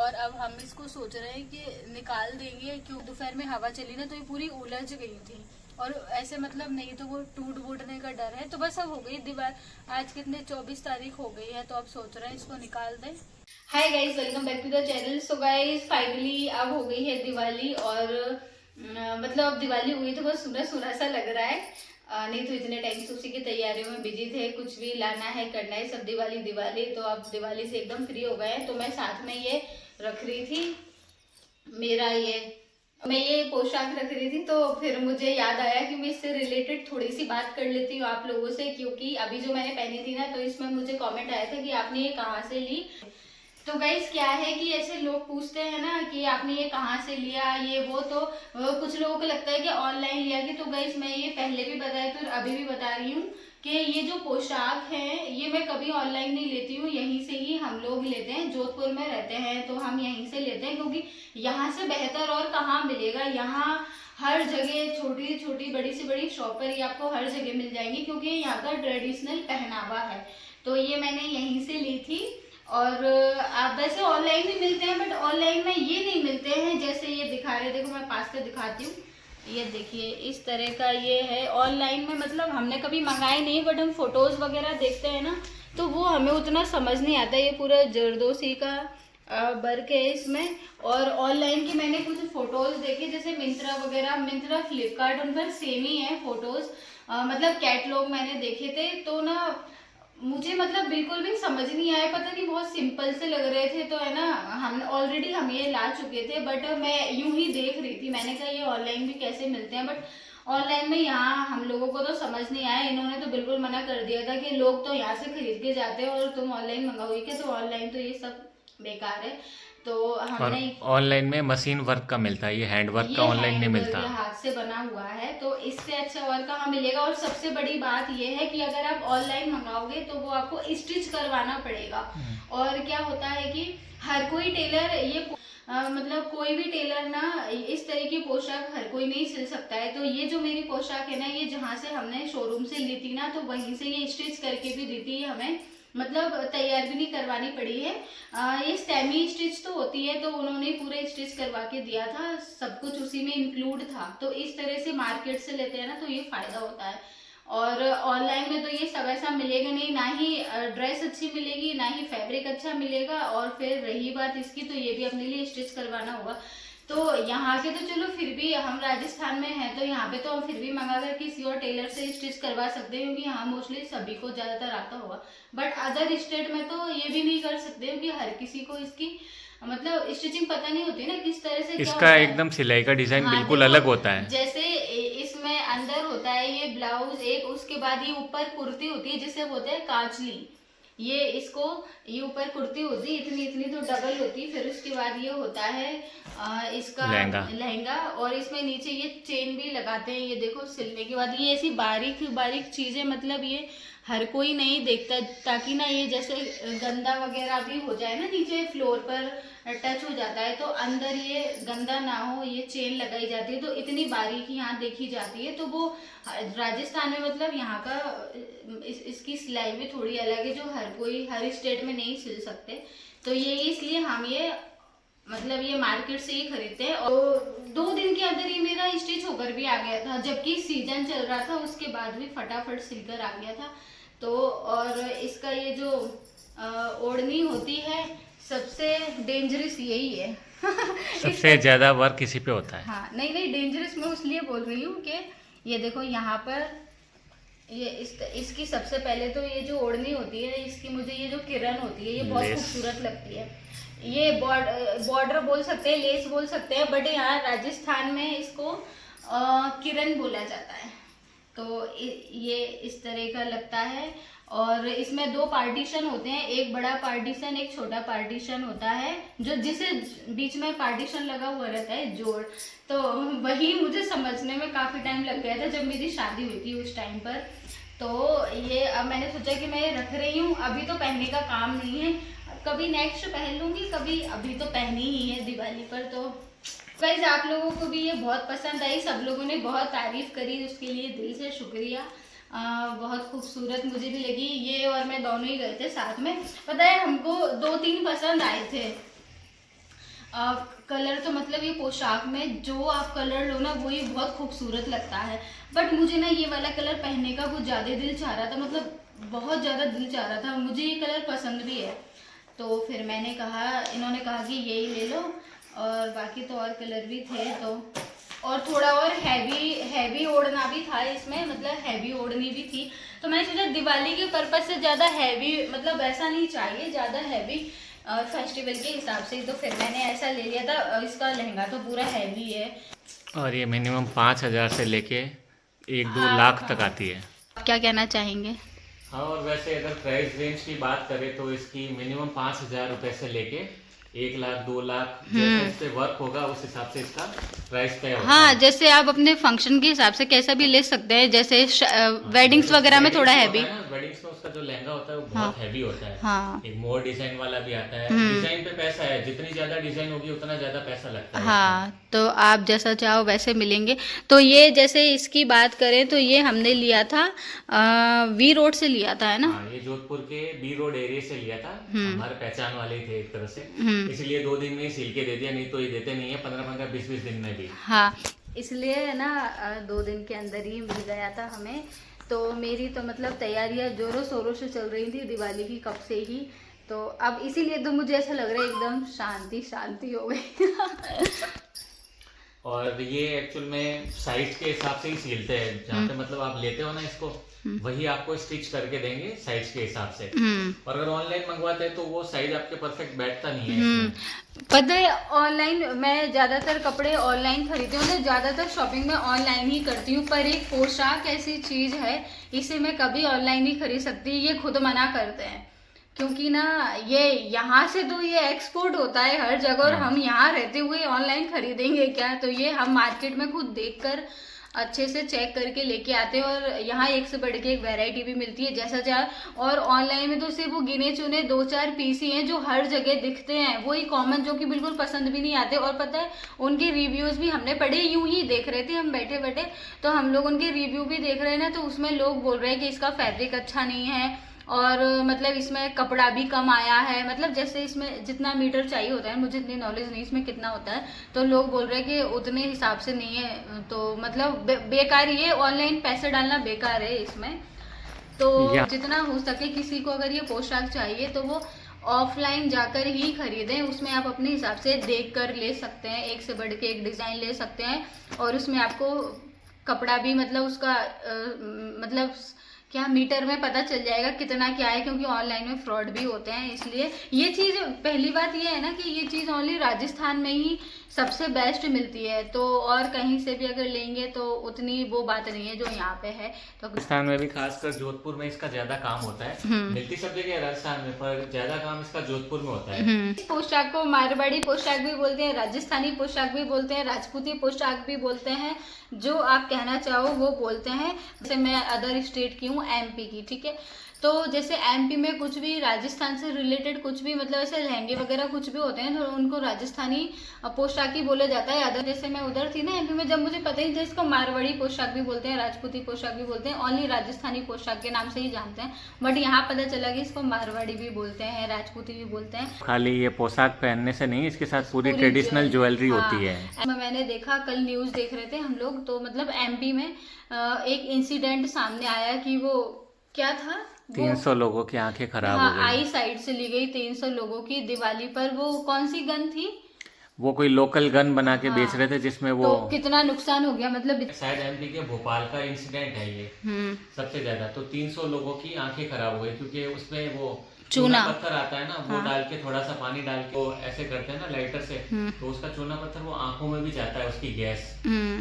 और अब हम इसको सोच रहे हैं कि निकाल देंगे, क्यों दोपहर में हवा चली ना तो ये पूरी उलझ गई थी और ऐसे मतलब नहीं तो वो टूट फूटने का डर है। तो बस अब हो गई दीवार, आज कितने 24 तारीख हो गई है, तो अब सोच रहे हैं इसको निकाल दें। Hi guys, welcome back to the channel. So guys finally अब हो गई है दिवाली और मतलब अब दिवाली हुई तो बहुत सुना सुना सा लग रहा है। नहीं तो इतने टाइम से उसी की तैयारियों में बिजी थे, कुछ भी लाना है करना है सब दिवाली दिवाली। तो अब दिवाली से एकदम फ्री हो गए हैं। तो मैं साथ में ये रख रही थी, मेरा मैं ये पोशाक रख रही थी, तो फिर मुझे याद आया कि मैं इससे रिलेटेड थोड़ी सी बात कर लेती हूँ आप लोगों से, क्योंकि अभी जो मैंने पहनी थी ना तो इसमें मुझे कमेंट आया था कि आपने ये कहाँ से ली। तो गाइस क्या है कि ऐसे लोग पूछते हैं ना कि आपने ये कहाँ से लिया ये वो, तो कुछ लोगों को लगता है कि ऑनलाइन लिया कि। तो गाइस मैं ये पहले भी बताया तो अभी भी बता रही हूँ कि ये जो पोशाक है ये मैं कभी ऑनलाइन नहीं लेती हूँ, यहीं से ही हम लोग लेते हैं। जोधपुर में रहते हैं तो हम यहीं से लेते हैं, क्योंकि यहाँ से बेहतर और कहाँ मिलेगा। यहाँ हर जगह छोटी छोटी बड़ी से बड़ी शॉप पर ये आपको हर जगह मिल जाएंगी, क्योंकि यहाँ का ट्रेडिशनल पहनावा है। तो ये मैंने यहीं से ली थी। और आप वैसे ऑनलाइन भी मिलते हैं, बट ऑनलाइन में ये नहीं मिलते हैं जैसे ये दिखा रहे। देखो मैं पास से दिखाती हूँ, ये देखिए इस तरह का ये है। ऑनलाइन में मतलब हमने कभी मंगाए नहीं, बट हम फोटोज वगैरह देखते हैं ना तो वो हमें उतना समझ नहीं आता। ये पूरा जरदोसी का वर्क है इसमें। और ऑनलाइन की मैंने कुछ फोटोज देखे, जैसे मिंत्रा वगैरह, मिंत्रा फ्लिपकार्ट, उन पर सेम ही है फोटोज। मतलब कैटलॉग मैंने देखे थे तो ना मुझे मतलब बिल्कुल भी समझ नहीं आया, पता नहीं बहुत सिंपल से लग रहे थे। तो है ना, हम ऑलरेडी हम ये ला चुके थे, बट मैं यूं ही देख रही थी, मैंने कहा ये ऑनलाइन भी कैसे मिलते हैं। बट ऑनलाइन में यहाँ हम लोगों को तो समझ नहीं आया, इन्होंने तो बिल्कुल मना कर दिया था कि लोग तो यहाँ से खरीद के जाते हैं और तुम ऑनलाइन मंगाओगे क्या। तो ऑनलाइन तो ये सब बेकार है। तो और हमने ऑनलाइन में मशीन वर्क का मिलता है, ये हैंड वर्क का ये ऑनलाइन नहीं हैंडवर्क मिलता। ये हाथ से बना हुआ है, तो इससे अच्छा और कहाँ मिलेगा। और सबसे बड़ी बात ये है कि अगर आप ऑनलाइन मंगाओगे तो वो आपको स्टिच करवाना पड़ेगा। और क्या होता है कि हर कोई टेलर ये मतलब कोई भी टेलर ना इस तरह की पोशाक हर कोई नहीं सिल सकता है। तो ये जो मेरी पोशाक है ना, ये जहाँ से हमने शोरूम से ली थी ना, तो वहीं से ये स्टिच करके भी दी थी हमें, मतलब तैयार भी नहीं करवानी पड़ी है। ये सेमी स्टिच तो होती है, तो उन्होंने पूरे स्टिच करवा के दिया था, सब कुछ उसी में इंक्लूड था। तो इस तरह से मार्केट से लेते हैं ना तो ये फायदा होता है। और ऑनलाइन में तो ये सब ऐसा मिलेगा नहीं, ना ही ड्रेस अच्छी मिलेगी, ना ही फैब्रिक अच्छा मिलेगा। और फिर रही बात इसकी, तो ये भी अपने लिए स्टिच करवाना होगा। तो यहाँ के तो चलो फिर भी, हम राजस्थान में हैं तो यहाँ पे तो हम फिर भी मंगा कर किसी और टेलर से स्टिच करवा सकते हैं, क्योंकि यहाँ मोस्टली सभी को ज्यादातर आता होगा। बट अदर स्टेट में तो ये भी नहीं कर सकते, क्योंकि हर किसी को इसकी मतलब स्टिचिंग पता नहीं होती ना किस तरह से क्या इसका होता है। एकदम सिलाई का डिजाइन हाँ बिल्कुल देखो, अलग होता है। जैसे इसमें अंदर होता है ये ब्लाउज एक, उसके बाद ये ऊपर कुर्ती होती है जिसे बोलते हैं कांचली। ये इसको, ये ऊपर कुर्ती होती है इतनी इतनी तो डबल होती। फिर उसके बाद ये होता है इसका लहंगा। लहंगा। और इसमें नीचे ये चेन भी लगाते हैं, ये देखो सिलने के बाद। ये ऐसी बारीक बारीक चीजें, मतलब ये हर कोई नहीं देखता, ताकि ना ये जैसे गंदा वगैरह भी हो जाए ना, नीचे फ्लोर पर टच हो जाता है तो अंदर ये गंदा ना हो, ये चेन लगाई जाती है। तो इतनी बारीकी यहाँ देखी जाती है। तो वो राजस्थान में मतलब यहाँ का इसकी सिलाई भी थोड़ी अलग है, जो हर कोई हर स्टेट में नहीं सिल सकते। तो ये इसलिए हम ये मतलब ये मार्केट से ही खरीदते हैं। और 2 दिन के अंदर ही मेरा स्टिच होकर भी आ गया था, जबकि सीजन चल रहा था, उसके बाद भी फटाफट सिलकर आ गया था। तो और इसका ये जो ओढ़नी होती है, सबसे डेंजरस यही है। सबसे ज्यादा वर्क इसी पे होता है। हाँ नहीं नहीं, डेंजरस मैं इसलिए बोल रही हूँ कि ये देखो यहाँ पर ये इसकी सबसे पहले तो ये जो ओढ़नी होती है इसकी, मुझे ये जो किरण होती है ये बहुत लेस। खूबसूरत लगती है। ये बॉर्डर बोल सकते हैं, लेस बोल सकते हैं, बट यहाँ राजस्थान में इसको किरण बोला जाता है। तो ये इस तरह का लगता है। और इसमें 2 पार्टीशन होते हैं, एक बड़ा पार्टीशन एक छोटा पार्टीशन होता है, जो जिसे बीच में पार्टीशन लगा हुआ रहता है जोड़। तो वही मुझे समझने में काफी टाइम लग गया था जब मेरी शादी हुई थी उस टाइम पर। तो ये अब मैंने सोचा कि मैं रख रही हूँ, अभी तो पहनने का काम नहीं है, कभी नेक्स्ट पहन लूंगी कभी, अभी तो पहनी ही है दिवाली पर। तो गाइस आप लोगों को भी ये बहुत पसंद आई, सब लोगों ने बहुत तारीफ करी, उसके लिए दिल से शुक्रिया। बहुत खूबसूरत मुझे भी लगी ये, और मैं दोनों ही गए थे साथ में। पता है हमको 2-3 पसंद आए थे, कलर तो मतलब ये पोशाक में जो आप कलर लो ना वही बहुत खूबसूरत लगता है, बट मुझे ना ये वाला कलर पहनने का कुछ ज़्यादा दिल चाह रहा था, मतलब बहुत ज़्यादा दिल चाह रहा था, मुझे ये कलर पसंद भी है। तो फिर मैंने कहा, इन्होंने कहा कि यही ले लो, और बाकी तो और कलर भी थे, तो और थोड़ा और हैवी ओढ़ना भी था इसमें, मतलब हैवी ओढ़नी भी थी। तो मैंने सोचा दिवाली के पर्पज से ज़्यादा हैवी, मतलब ऐसा नहीं चाहिए ज़्यादा हैवी फेस्टिवल के हिसाब से, तो फिर मैंने ऐसा ले लिया था। इसका लहंगा तो पूरा हैवी है, और ये मिनिमम 5,000 से लेके 1-2 लाख तक आती है। क्या कहना चाहेंगे? हाँ, और वैसे अगर प्राइस रेंज की बात करें तो इसकी मिनिमम 5,000 रुपए से लेके 1 लाख 2 लाख, जैसे इस पे वर्क होगा उस हिसाब से इसका प्राइस तय होता है। हाँ, जैसे आप अपने फंक्शन के हिसाब से कैसा भी ले सकते हैं, जैसे वेडिंग्स वगैरह में थोड़ा हैवी, वेडिंग्स में उसका जो लहंगा होता है वो बहुत हैवी होता है। हाँ, एक मोर डिजाइन वाला भी आता है, डिजाइन पे पैसा है, जितनी ज्यादा डिजाइन होगी उतना ज्यादा पैसा लगता है। हाँ, तो आप जैसा चाहो वैसे मिलेंगे। तो ये जैसे इसकी बात करें तो ये हमने लिया था वी रोड से लिया था, है ना? हाँ, ये जोधपुर के बी रोड एरिया से लिया था, हमारे पहचान वाले थे एक तरह से, इसलिए 2 दिन में ही सिल के दे दिया, नहीं तो ये देते नहीं है 15-15, 20-20 दिन में भी। हाँ, इसलिए ना 2 दिन के अंदर ही मिल गया था हमें। तो मेरी तो मतलब तैयारियां जोरों शोरों से चल रही थी दिवाली की कब से ही, तो अब इसीलिए तो मुझे ऐसा लग रहा है एकदम शांति शांति हो गई। और ये एक्चुअल में साइज के हिसाब से ही सिलते हैं, जहाँ पे मतलब आप लेते हो ना इसको, वही आपको स्टिच करके देंगे साइज के हिसाब से। और अगर ऑनलाइन मंगवाते हैं तो वो साइज आपके परफेक्ट बैठता नहीं है इसमें। पता है, ऑनलाइन मैं ज़्यादातर कपड़े ऑनलाइन खरीदती हूँ, मतलब ज़्यादातर शॉपिंग में ऑनलाइन ही करती हूँ, पर एक पोशाक ऐसी चीज़ है इसे मैं कभी ऑनलाइन नहीं खरीद सकती, ये खुद मना करते हैं, क्योंकि ना ये यहाँ से तो ये एक्सपोर्ट होता है हर जगह, और हम यहाँ रहते हुए ऑनलाइन खरीदेंगे क्या? तो ये हम मार्केट में खुद देखकर अच्छे से चेक करके लेके आते हैं, और यहाँ एक से बढ़ के एक वैरायटी भी मिलती है जैसा चाहे। और ऑनलाइन में तो सिर्फ वो गिने चुने 2-4 पीस ही हैं जो हर जगह दिखते हैं, वही कॉमन जो कि बिल्कुल पसंद भी नहीं आते। और पता है, उनके रिव्यूज़ भी हमने पढ़े, यूं ही देख रहे थे हम बैठे बैठे, तो हम लोग उनके रिव्यू भी देख रहे हैं ना, तो उसमें लोग बोल रहे हैं कि इसका फैब्रिक अच्छा नहीं है, और मतलब इसमें कपड़ा भी कम आया है, मतलब जैसे इसमें जितना मीटर चाहिए होता है, मुझे इतनी नॉलेज नहीं इसमें कितना होता है, तो लोग बोल रहे हैं कि उतने हिसाब से नहीं है, तो मतलब बेकार, ये ऑनलाइन पैसे डालना बेकार है इसमें। तो जितना हो सके किसी को अगर ये पोशाक चाहिए तो वो ऑफलाइन जाकर ही खरीदें, उसमें आप अपने हिसाब से देख कर ले सकते हैं, एक से बढ़ के एक डिज़ाइन ले सकते हैं, और उसमें आपको कपड़ा भी मतलब उसका मतलब क्या मीटर में पता चल जाएगा कितना क्या है, क्योंकि ऑनलाइन में फ्रॉड भी होते हैं। इसलिए ये चीज़, पहली बात ये है ना कि ये चीज़ ओनली राजस्थान में ही सबसे बेस्ट मिलती है, तो और कहीं से भी अगर लेंगे तो उतनी वो बात नहीं है जो यहाँ पे है। तो राजस्थान में भी खासकर जोधपुर में इसका ज्यादा काम होता है, मिलती सब जगह राजस्थान में, पर ज्यादा काम इसका जोधपुर में होता है। इस पोशाक को मारवाड़ी पोशाक भी बोलते हैं, राजस्थानी पोशाक भी बोलते हैं, राजपूती पोशाक भी बोलते हैं, जो आप कहना चाहो वो बोलते हैं। जैसे मैं अदर स्टेट की हूँ, एमपी की, ठीक है, तो जैसे एमपी में कुछ भी राजस्थान से रिलेटेड कुछ भी मतलब ऐसे लहंगे वगैरह कुछ भी होते हैं तो उनको राजस्थानी पोशाक ही बोला जाता है। अदर जैसे मैं उधर थी ना एमपी में, जब मुझे पता ही था इसको मारवाड़ी पोशाक भी बोलते हैं, राजपूती पोशाक भी बोलते हैं, ओनली राजस्थानी पोशाक के नाम से ही जानते हैं, बट यहाँ पता चला कि इसको मारवाड़ी भी बोलते हैं, राजपूती भी बोलते हैं। खाली ये पोशाक पहनने से नहीं, इसके साथ पूरी ट्रेडिशनल ज्वेलरी होती है। मैंने देखा, कल न्यूज देख रहे थे हम लोग, तो मतलब एमपी में एक इंसिडेंट सामने आया कि वो क्या था, 300 लोगों की आंखें खराब हो गई। आई साइड से ली गई 300 लोगों की दिवाली पर। वो कौन सी गन थी? वो कोई लोकल गन बना के बेच रहे थे, जिसमें वो तो कितना नुकसान हो गया, मतलब शायद एमपी के भोपाल का इंसिडेंट है ये सबसे ज्यादा। तो 300 लोगों की आंखें खराब हो गई, क्योंकि उसमें वो चूना पत्थर आता है ना, वो डाल के थोड़ा सा पानी डाल के वो ऐसे करते हैं ना लाइटर से, तो उसका चूना पत्थर वो आंखों में भी जाता है, उसकी गैस,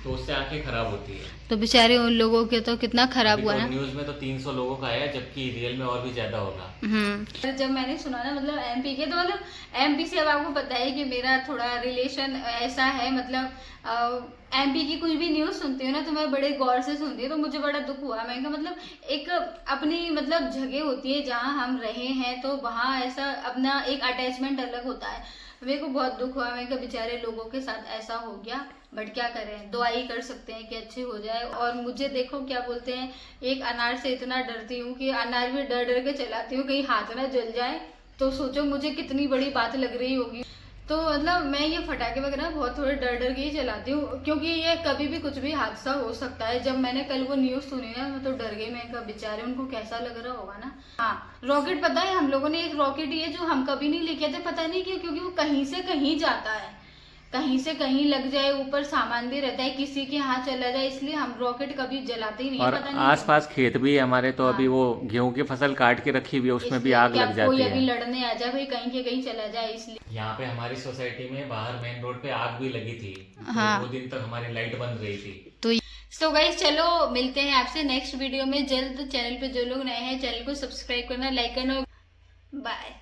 तो उससे आंखें खराब होती है। तो बेचारे उन लोगों के तो कितना खराब हुआ ना। न्यूज में तो 300 लोगों का आया, जबकि रियल में और भी ज्यादा होगा। जब मैंने सुना ना मतलब एमपी के, तो मतलब एमपी से अब आपको पता है कि मेरा थोड़ा रिलेशन ऐसा है, मतलब एमपी की कुछ भी न्यूज़ सुनती हूँ ना तो मैं बड़े गौर से सुनती हूँ, तो मुझे बड़ा दुख हुआ। मैं कहा मतलब एक अपनी मतलब जगह होती है जहाँ हम रहे हैं, तो वहाँ ऐसा अपना एक अटैचमेंट अलग होता है। मेरे को बहुत दुख हुआ, मैं कहा बेचारे लोगों के साथ ऐसा हो गया, बट क्या करें, दुआ ही कर सकते हैं कि अच्छी हो जाए। और मुझे देखो क्या बोलते हैं, एक अनार से इतना डरती हूँ कि अनार भी डर डर के चलाती हूँ, कहीं हाथ ना जल जाए, तो सोचो मुझे कितनी बड़ी बात लग रही होगी। तो मतलब मैं ये फटाके वगैरह बहुत थोड़े डर के ही चलाती हूँ, क्योंकि ये कभी भी कुछ भी हादसा हो सकता है। जब मैंने कल वो न्यूज़ सुनी ना मैं तो डर गई। मैं कहा बेचारे उनको कैसा लग रहा होगा ना। हाँ, रॉकेट पता है हम लोगों ने एक रॉकेट ये जो हम कभी नहीं लेके थे, पता नहीं क्यों, क्योंकि वो कहीं से कहीं जाता है, कहीं से कहीं लग जाए, ऊपर सामान भी रहता है, किसी के हाथ चला जाए, इसलिए हम रॉकेट कभी जलाते ही नहीं। और पता नहीं आसपास खेत भी है हमारे, तो अभी वो गेहूं की फसल काट के रखी हुई है, उसमें भी आग लग जाती कोई है। अभी लड़ने आ जाए भाई, कहीं के कहीं चला जाए, इसलिए। यहाँ पे हमारी सोसाइटी में बाहर मेन रोड पे आग भी लगी थी। हाँ। तो 2 दिन तक हमारी लाइट बंद रही थी। तो गाइस चलो मिलते हैं आपसे नेक्स्ट वीडियो में जल्द। चैनल पे जो लोग नए हैं चैनल को सब्सक्राइब करना, लाइक करना। बाय।